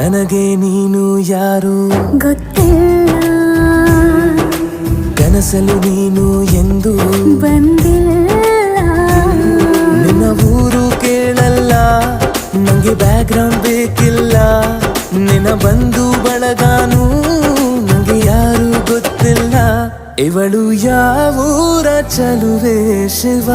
ನನಗೆ ನೀನು ಯಾರು ಗೊತ್ತಿಲ್ಲ, ಕನಸಲು ನೀನು ಎಂದು ಬಂದಿಲ್ಲ. ನಿನ್ನ ಊರು ಕೇಳಲ್ಲ, ನಂಗೆ ಬ್ಯಾಕ್ಗ್ರೌಂಡ್ ಬೇಕಿಲ್ಲ. ನಿನ್ನ ಬಂಧು ಬಳಗಾನು ನಂಗೆ ಯಾರು ಗೊತ್ತಿಲ್ಲ. ಇವಳು ಯಾವೂರ ಚಲುವೆ ಶಿವ.